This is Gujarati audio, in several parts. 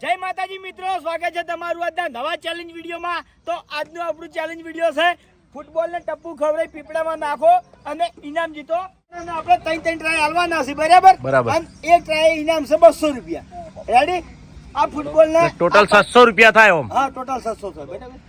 જય માતાજી મિત્રો, સ્વાગત છે તમારું આજના નવા ચેલેન્જ વિડીયોમાં। તો આજનો આપણું ચેલેન્જ વિડીયો છે ફૂટબોલ ને ટપ્પુ ખવડાવી પીપળામાં નાખો અને ઇનામ જીતો। અને આપણે 3 ટ્રાય હાલવાના છે, બરાબર? અને એક ટ્રાય ઇનામ છે 200 રૂપિયા। રેડી? આ ફૂટબોલ ને ટોટલ 700 રૂપિયા થાય ઓમ। હા, ટોટલ 700 થાય, બરાબર?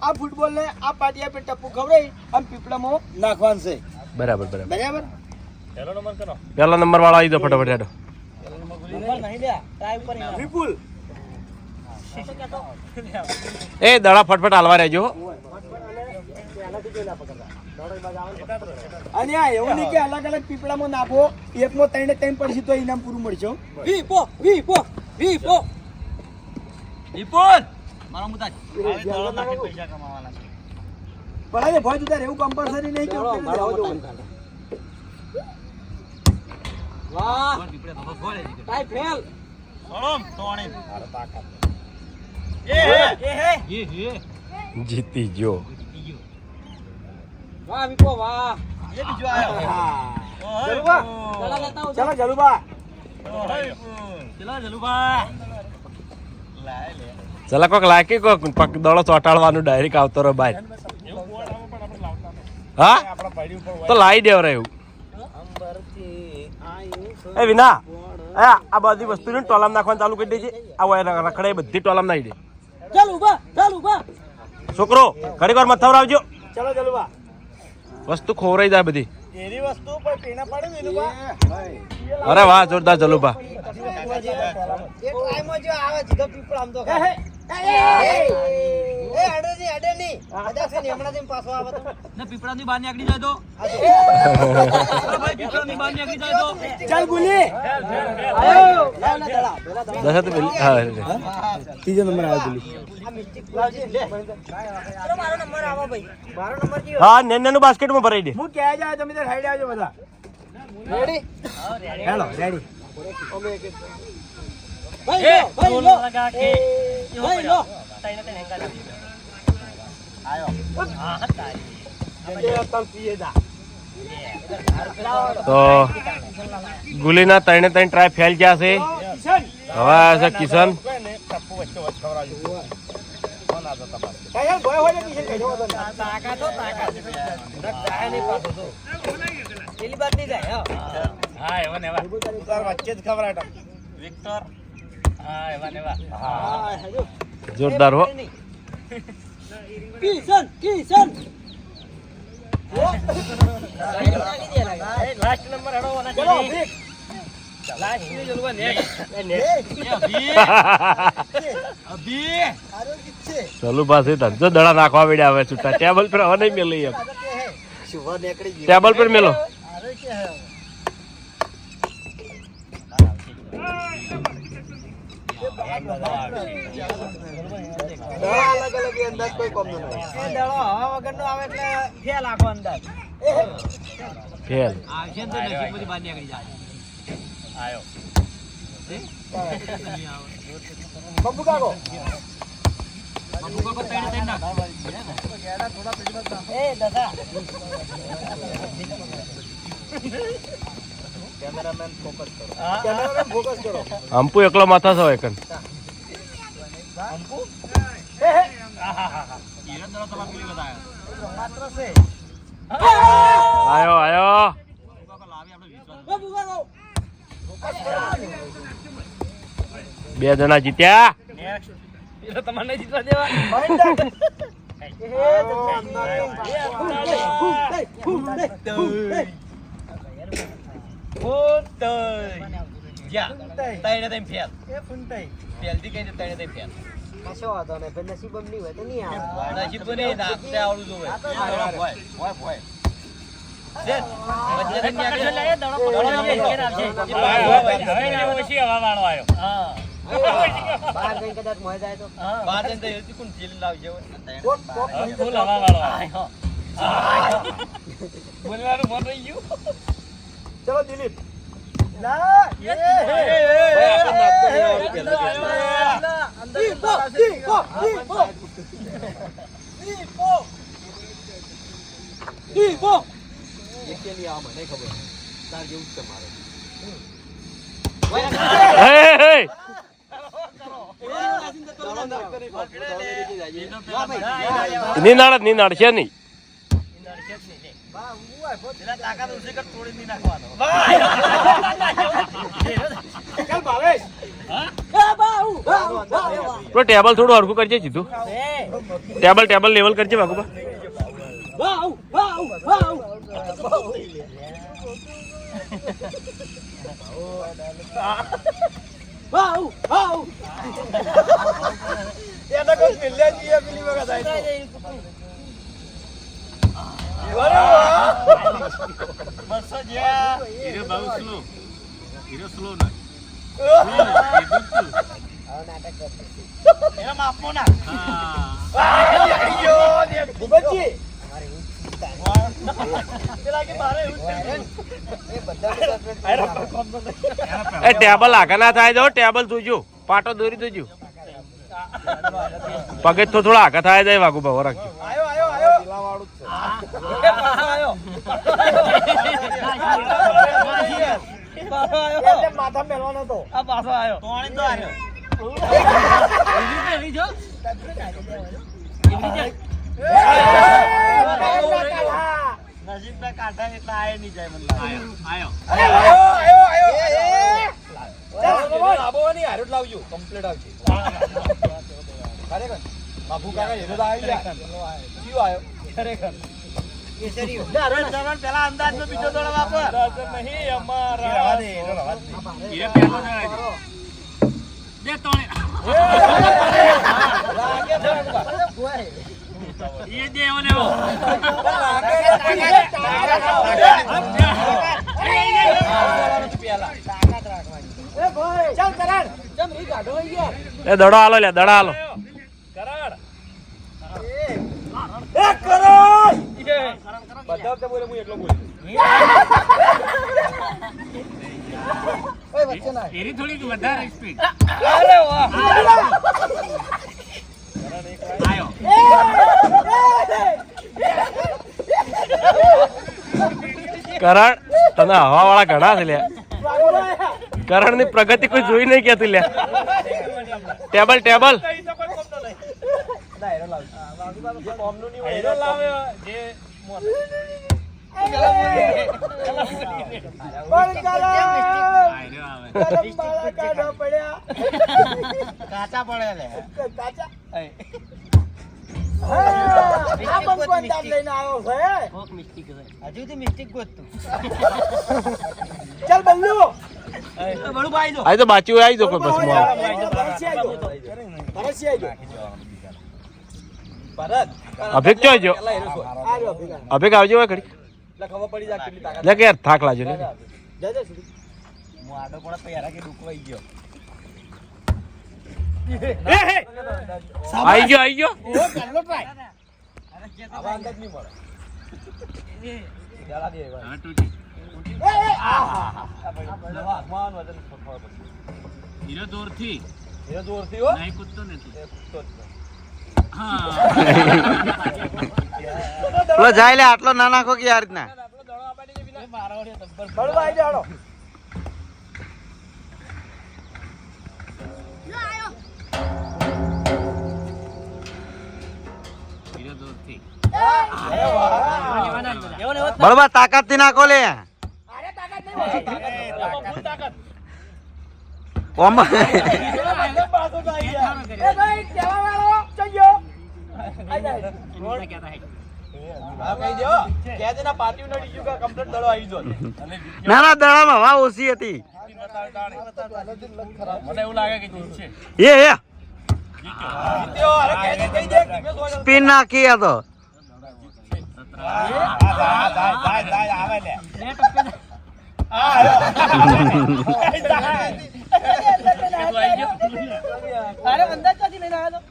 આ ફૂટબોલ ને આ પાટિયા પર ટપ્પુ ખવડાવી અને પીપળામાં નાખવાનું છે, બરાબર? પહેલો નંબર વાળો આવી દો ફટાફટ હેડો। વિપુલ એ દડા ફટફટ હાલવા રહેજો। અને આ એવું નહીં કે અલગ અલગ પીપળામાં નાખો, એકમાં 3 પડશે તો ઇનામ પૂરું મળશે। વિપુલ મારો મુતાજ હવે દોડો નાખી પૈસા કમાવાના છે। ભલે ભોય તું તારે એવું કમ્પલસરી નહીં કે વાહ પીપળે તો ગોળે દીધો કાઈ ફેલ સોળમ તોણી મારો તાકાત એ જીતી ગયો। વાહ વિપો વાહ એ બીજો આયો જલુબા, ચલો જલુબા, ચલો જલુબા લાય લે ચલા કોક લાકી કોક પગ દડો ચોટાડવાનું ડાયરેક્ટ આવતો રહો બાય। હા તો લાવી દેવ રહ્યું એ વિના આ બધી વસ્તુ ટોલામ નાખવાનું ચાલુ કરી દેજે। આ રખડે બધી ટોલામ નાખી દે। ચાલ ઉભા છોકરો ઘડીક વાર મથાવર આવજો, ચલો જલુબા। વસ્તુ ખોવરાઈ જાય બધી। એની વસ્તુ પર પીના પડે ને જલુબા। અરે વાહ જોરદાર જલુભા। એક ટાઈમ જો આવે જીગો પીપળ આમ તો એ અડેની કદાચ હમણાંથી પાછો આવે તો ને પીપળાની બહાર નીકળી જાય તો ભાઈ પીપળાની બહાર નીકળી જાય તો ચાલ ગુલી આયો દસ તો હા ત્રીજો નંબર આવ્યો ગુલી। મારો નંબર આવો ભાઈ મારો નંબર કયો હા નેનું બાસ્કેટમાં ભરાઈ દે। હું કહે જાય તમે તો સાઈડ આવજો બધા। Ready hello ready. ભાઈ લો લગા કે ભાઈ લો તાઈને તને હેકા આયો હા તારી એ તલ પીએ જા। તો ગુલીના 3 ટ્રાય ફેલ ગયા છે। કિશન હવે છે કિશન। ટપ્પુ વચ્ચે વચ ખવરાજો કોણ આ તો તપાસ કાય ભય હોય ને કિશન કહેજો તો તાકા તો તાકા જાય નહીં પાછો તો પેલી બાત નહીં જાય હા એવા નેવા તાર વચ્ચે જ ખવરાટા વિક્ટર હા એવા નેવા હા હેજો જોરદાર હો। કિશન લાસ્ટ નંબર હડોવાના ચલો છે લાસ્ટ ની જલવા ને અભી આરો કિચ્છે ચાલુ પાસે ધંધો દડા નાખવા પડ્યા હવે છૂટા ટેબલ પર હવે નહીં મેલી એમ શુભા નીકળી ગઈ ટેબલ પર મેલો। આરો કે હે અલગ અલગ અંદાજ કોઈ કોમ ન હોય। એ દળો હવા વગરનો આવે એટલે ફેલ આખો અંદાજ ફેલ આવશે તો નસીબમાંથી બહાર નીકળી જાય આયો બબ્બુ કાકો બબુ કો તૈણ નાખ એ દસા કેમેરામેન ફોકસ કરો। હંપુ એકલો માથા છો એકન હંપુ ઈરન દળો તમાર પેલી બતાયો માત્ર છે આયો આયો કાકો લાવી આપણે વિશ્વાસ બબુ કાકો 2 જણા જીત્યા। નેક્સ્ટ એ તમને જીતવા દેવા કશો વાંધો નહીં પણ નસીબ નહીં હોય તો નહીં આવે નસીબ તો નહીં આપતે આવડું જોવે બાર જઈને કદાચ મોય જાય તો બાર જઈને તો એથી કોણ જીલ લાવજે ફૂલ હવા વાળો બોલવાનું મન રહી ગયું ચલો દિલીપ ના ની નડશે નહીં. ચાલ ભાવેશ પેલો ટેબલ થોડું હરખું કરજે સીધું. ટેબલ લેવલ કરજે વાઘુબા. એને કોઈ મિલ્યા છીએ પેલી વખત આવી બસો જ્યાં હીરો બહુ સ્લો. હીરો સ્લો ના. એના માપો ના હા. ભૂપતજી પેલા કે મારે એવું એ ટેબલ આગળ ના થાય જો. ટેબલ જોજો, પાટો દોરી દેજો. પગે તો થોડા આગળ થાય જાય વાઘુબા. રાખજો. આયો આયો આયો વાળું છે માથા મેલવાનો તો આ પાછો આવ્યો તોણી તો આવ્યો નજીક ના કાંઠા એટલા આય નહીં જાય મને આયો. આબોવાની હારું જ લાવજો કમ્પ્લીટ આવશે ખરેખર બાપુ કાકા હેરો તો આવી ગયા કયો આયો ખરેખર કેસરીઓ પેલા અંદાજમાં બીજો દોડો વાપર નહીં અમારા હીરો પહેલો જણાય છે. બે તોણે. એ દેવો ને એવો. ચાલ કરાડ ચમ રી કાઢો ગયા એ દડો હાલો લે, દડા હાલો. કરાડ એ કરાડ બધા તે બોલે હું એકલો બોલ ઓય વચ્ચે ના એરી થોડીક વધારે સ્પીડ. અરે વાહ આયો. કરણ, તને હવા વાળા ઘણા છે લે. કરણ ની પ્રગતિ કોઈ જોઈ નહીં કેતું લે. ટેબલ હીરો લાવ્યો જે કાચા પડે લે કાચા ચાલ બલ્લુ આઈ તો બાચી હોય, આઈ દો કોઈ બસ માં. અભિક ચો જો. અભિક આવજો હોય ઘડી. લે કે યાર થાક લાજો લે. આઈ ગયો. હા, તૂટી. હીરો દૂરથી. નહીં કૂદતો નથી. હા. પેલો જાય લે, આટલો ના નાખો કે યાર રીતના. હીરો દૂરથી. બરોબર, તાકાત થી નાખો લે. ઓમ ના ના, દડામાં હવા ઓછી હતી. મને એવું લાગે કે જીતશે. એ સ્પિન નાખી આ તો. અરે અંદર ક્યાંથી લઈને આવ્યો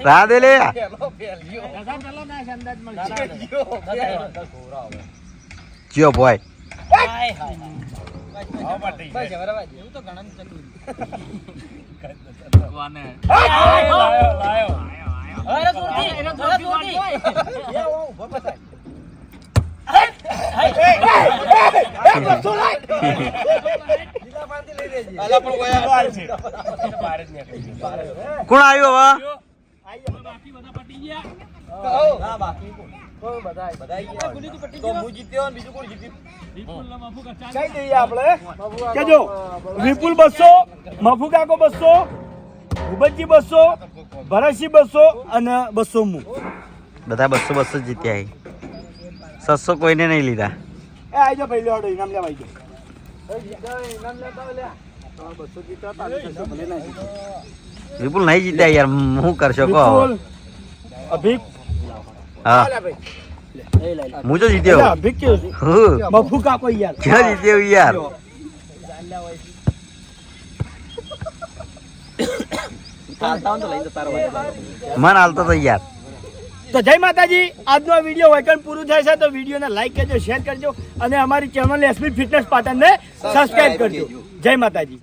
રાહ દે લે. ચિયો બોય. ભગવાને. બસો લાય. કોણ આવ્યું હવે કઈ દઈએ આપણે કેજો વિપુલ 200, મફુ કાકો 200, ભૂપતજી 200, ભરતસિંહ 200 અને 200 હું. બધા 200 જીત્યા 700 કોઈને નહીં લીધા એ આઈજો ભાઈ લેવાડો ઇનામ લેવા આઈજો. વિપુલ નહીં જીત્યા યાર હું કરશો કહો વિપુલ, અભિક, હા હું તો જીત્યો એટલે અભિક કેવું છે? હું મફુ કાકો યાર. ક્યાં જીત્યો યાર મન હાલતો તો યાર તો જય માતાજી. આજનો આ વિડીયો વૈકણ પૂરું થાય છે તો વિડીયોને લાઈક કરજો, શેર કરજો અને અમારી ચેનલ એસપી ફિટનેસ પાટણને સબસ્ક્રાઇબ કરજો. જય માતાજી.